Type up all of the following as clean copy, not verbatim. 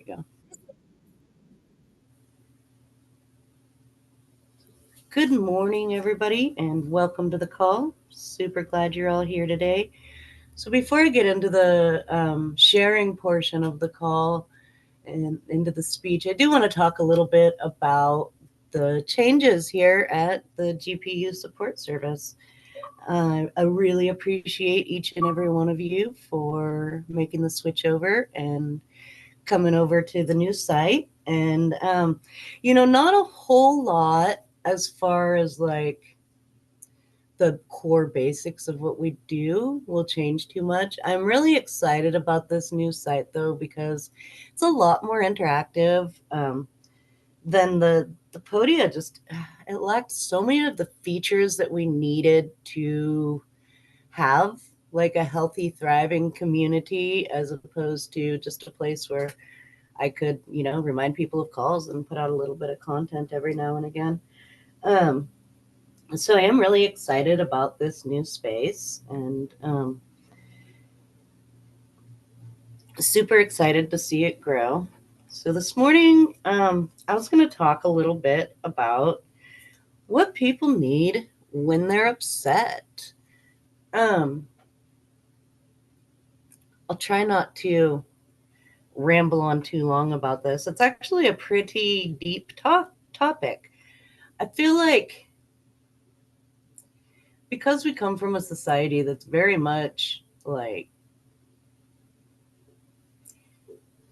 we go. Good morning, everybody, and welcome to the call. Super glad you're all here today. So, before I get into the sharing portion of the call and into the speech, I do want to talk a little bit about the changes here at the GPU support service. I really appreciate each and every one of you for making the switch over and coming over to the new site. And, not a whole lot as far as like the core basics of what we do will change too much. I'm really excited about this new site though, because it's a lot more interactive than the Podia. Just it lacked so many of the features that we needed to have like a healthy, thriving community, as opposed to just a place where I could, remind people of calls and put out a little bit of content every now and again. Um, so I am really excited about this new space and super excited to see it grow. So this morning, I was going to talk a little bit about what people need when they're upset. Um, I'll try not to ramble on too long about this. It's actually a pretty deep topic. I feel like because we come from a society that's very much like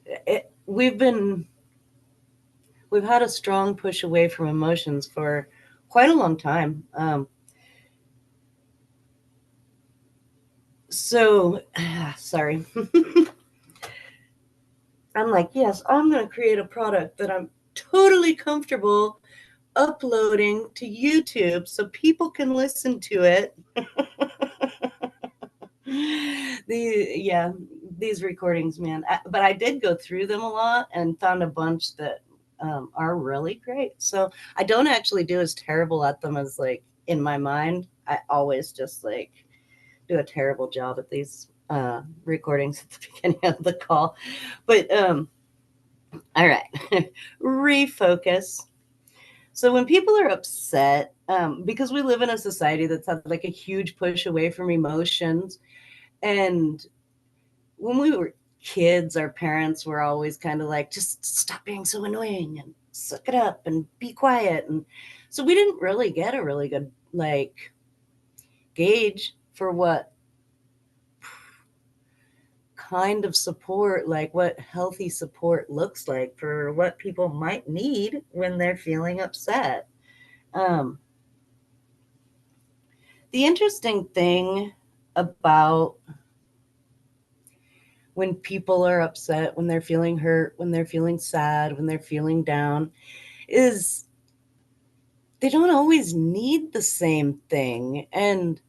it, we've had a strong push away from emotions for quite a long time. So sorry. I'm like, yes, I'm going to create a product that I'm totally comfortable uploading to YouTube so people can listen to it. Yeah, these recordings, man. But I did go through them a lot and found a bunch that are really great. So I don't actually do as terrible at them as like in my mind. I always just like do a terrible job at these recordings at the beginning of the call. But all right, refocus. So when people are upset, because we live in a society that's had like a huge push away from emotions, and when we were kids, our parents were always kind of like, just stop being so annoying and suck it up and be quiet. And so we didn't really get a really good like gauge for what kind of support, like what healthy support looks like for what people might need when they're feeling upset. Um, the interesting thing about when people are upset, when they're feeling hurt, when they're feeling sad, when they're feeling down, is they don't always need the same thing. And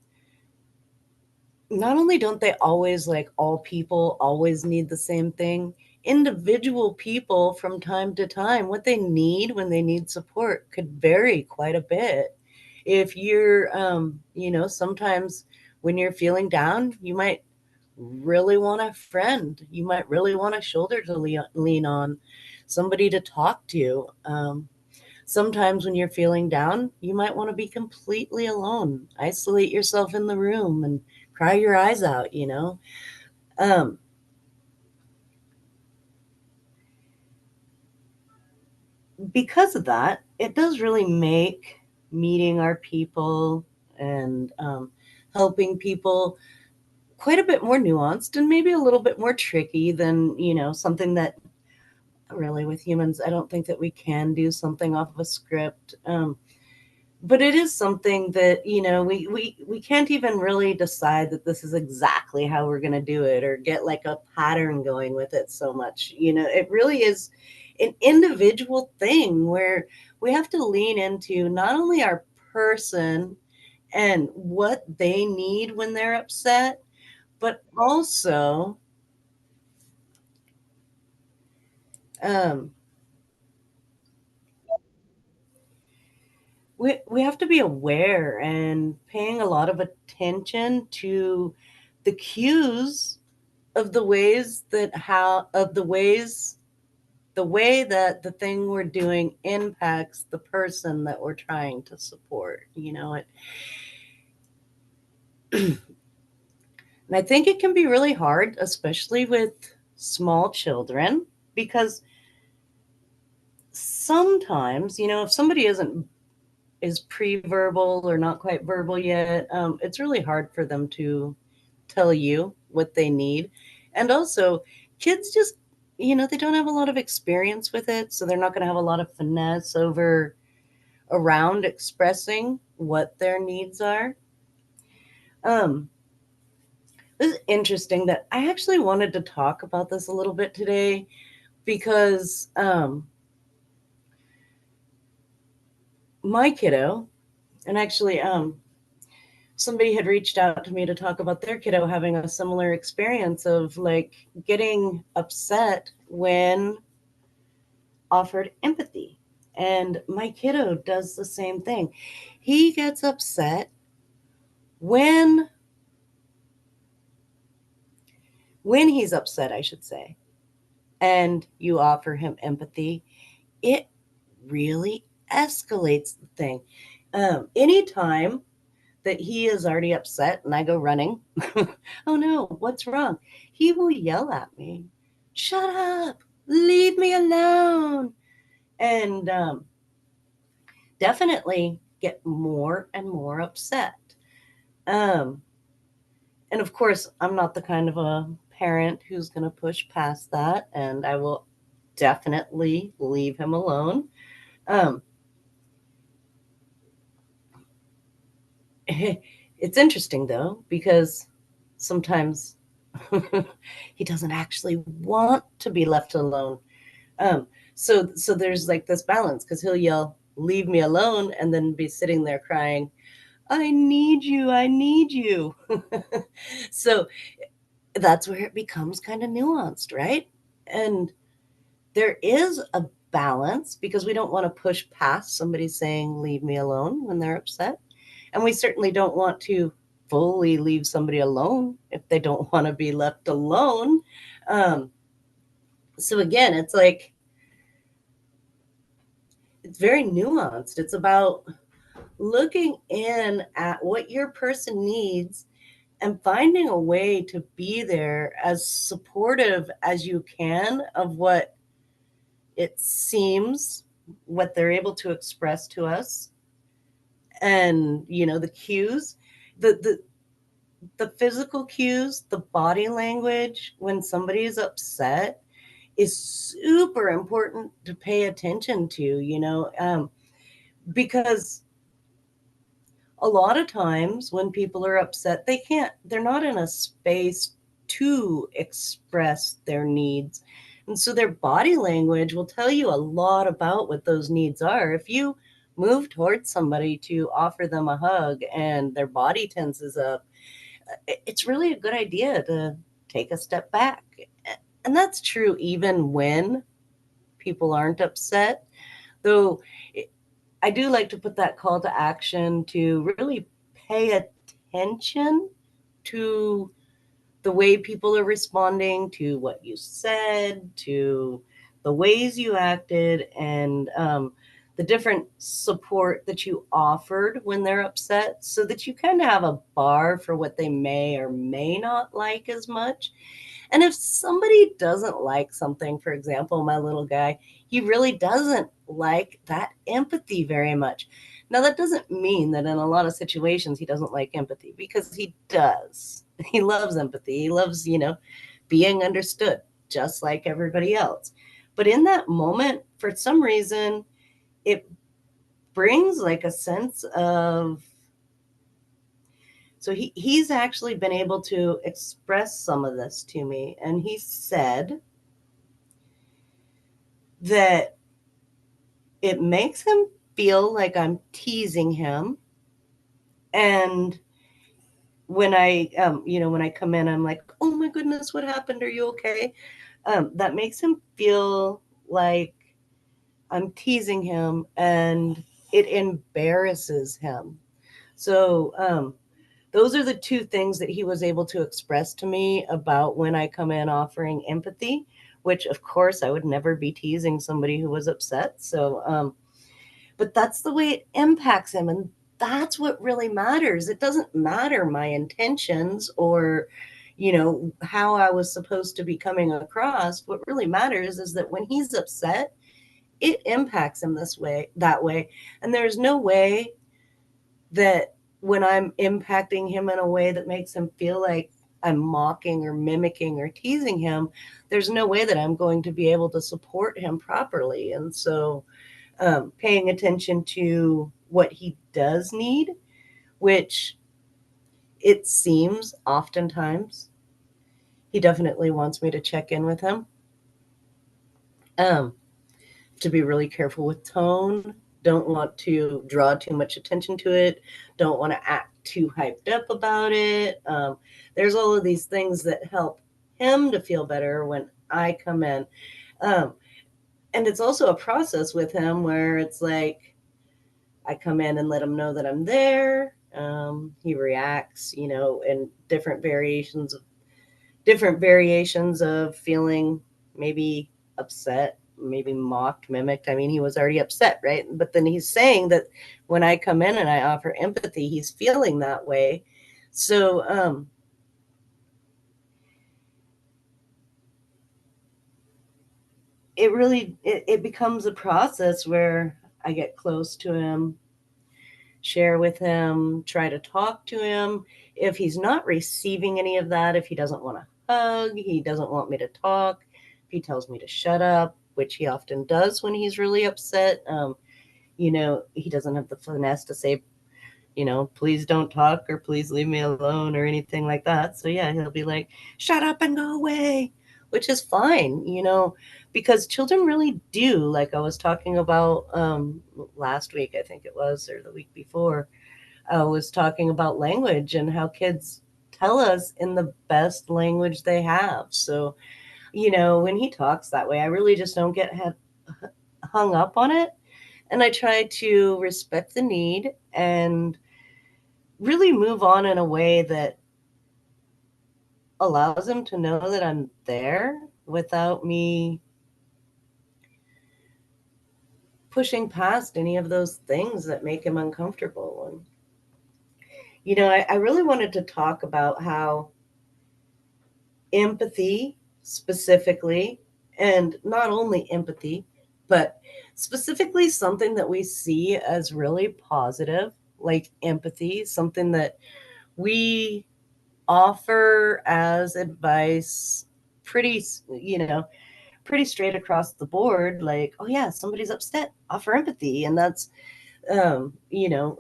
not only don't they always, like all people always need the same thing, individual people from time to time, what they need when they need support could vary quite a bit. If you're, sometimes when you're feeling down, you might really want a friend. You might really want a shoulder to lean on, somebody to talk to. Sometimes when you're feeling down, you might want to be completely alone, isolate yourself in the room and cry your eyes out. Um, because of that, it does really make meeting our people and helping people quite a bit more nuanced and maybe a little bit more tricky than, something that really with humans, I don't think that we can do something off of a script. But it is something that, we can't even really decide that this is exactly how we're going to do it or get like a pattern going with it so much. It really is an individual thing where we have to lean into not only our person and what they need when they're upset, but also um, we have to be aware and paying a lot of attention to the cues of the ways the way that the thing we're doing impacts the person that we're trying to support. And I think it can be really hard, especially with small children, because sometimes, if somebody is pre-verbal or not quite verbal yet, it's really hard for them to tell you what they need. And also, kids just, they don't have a lot of experience with it, so they're not going to have a lot of finesse over around expressing what their needs are. Um, this is interesting that I actually wanted to talk about this a little bit today because my kiddo, and actually somebody had reached out to me to talk about their kiddo having a similar experience of like getting upset when offered empathy. And my kiddo does the same thing. He gets upset when he's upset, I should say, and you offer him empathy, it really escalates the thing. Anytime that he is already upset and I go running, oh no, what's wrong? He will yell at me, shut up, leave me alone. And definitely get more and more upset. Um, and of course, I'm not the kind of a parent who's going to push past that, and I will definitely leave him alone. Um, it's interesting though, because sometimes he doesn't actually want to be left alone. Um, so there's like this balance because he'll yell, "Leave me alone," and then be sitting there crying, "I need you, I need you." So that's where it becomes kind of nuanced, right? And there is a balance because we don't want to push past somebody saying, "Leave me alone," when they're upset. And we certainly don't want to fully leave somebody alone if they don't want to be left alone. Um, so again, it's like, it's very nuanced. It's about looking in at what your person needs and finding a way to be there as supportive as you can of what it seems, what they're able to express to us, and the cues, the the physical cues, the body language when somebody is upset is super important to pay attention to, because a lot of times when people are upset, they're not in a space to express their needs. And so their body language will tell you a lot about what those needs are. If you move towards somebody to offer them a hug and their body tenses up, it's really a good idea to take a step back. And that's true even when people aren't upset. Though I do like to put that call to action to really pay attention to the way people are responding to what you said, to the ways you acted, and the different support that you offered when they're upset, so that you kind of have a bar for what they may or may not like as much. And if somebody doesn't like something, for example, my little guy, he really doesn't like that empathy very much. Now, that doesn't mean that in a lot of situations he doesn't like empathy, because he does. He loves empathy. He loves, being understood, just like everybody else. But in that moment, for some reason, it brings like a sense of, so he's actually been able to express some of this to me. And he said that it makes him feel like I'm teasing him. And when I come in, I'm like, "Oh my goodness, what happened? Are you okay?" That makes him feel like I'm teasing him, and it embarrasses him. So those are the two things that he was able to express to me about when I come in offering empathy. which of course I would never be teasing somebody who was upset. So, but that's the way it impacts him. And that's what really matters. It doesn't matter my intentions or, how I was supposed to be coming across. What really matters is that when he's upset, it impacts him this way, that way. And there's no way that when I'm impacting him in a way that makes him feel like I'm mocking or mimicking or teasing him, there's no way that I'm going to be able to support him properly. And so, paying attention to what he does need, which it seems oftentimes he definitely wants me to check in with him, um, to be really careful with tone, don't want to draw too much attention to it, don't want to act too hyped up about it. There's all of these things that help him to feel better when I come in. Um, and it's also a process with him where it's like I come in and let him know that I'm there. He reacts, in different variations of feeling maybe upset, maybe mocked, mimicked. I mean, he was already upset, right? But then he's saying that when I come in and I offer empathy, he's feeling that way. So, it becomes a process where I get close to him, share with him, try to talk to him. If he's not receiving any of that, if he doesn't want to hug, he doesn't want me to talk, if he tells me to shut up, which he often does when he's really upset, he doesn't have the finesse to say, please don't talk or please leave me alone or anything like that. So yeah, he'll be like, shut up and go away, which is fine, because children really do, like I was talking about last week, I think it was, or the week before, I was talking about language and how kids tell us in the best language they have. So, when he talks that way, I really just don't get hung up on it. And I try to respect the need and really move on in a way that allows him to know that I'm there without me pushing past any of those things that make him uncomfortable. And, I really wanted to talk about how empathy specifically, and not only empathy, but specifically something that we see as really positive, like empathy, something that we offer as advice pretty, pretty straight across the board, like, oh yeah, somebody's upset, offer empathy. And that's,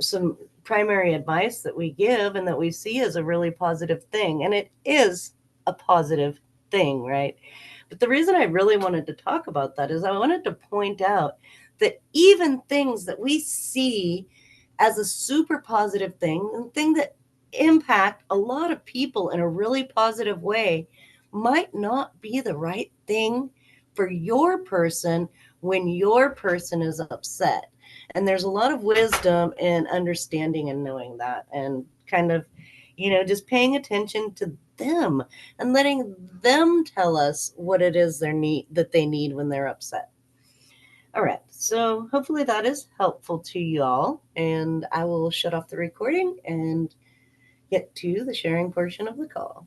some primary advice that we give and that we see as a really positive thing. And it is a positive thing, right? But the reason I really wanted to talk about that is I wanted to point out that even things that we see as a super positive thing, and thing that impact a lot of people in a really positive way, might not be the right thing for your person when your person is upset. And there's a lot of wisdom in understanding and knowing that, and kind of, just paying attention to them and letting them tell us what it is that they need when they're upset. All right. So hopefully that is helpful to y'all. And I will shut off the recording and get to the sharing portion of the call.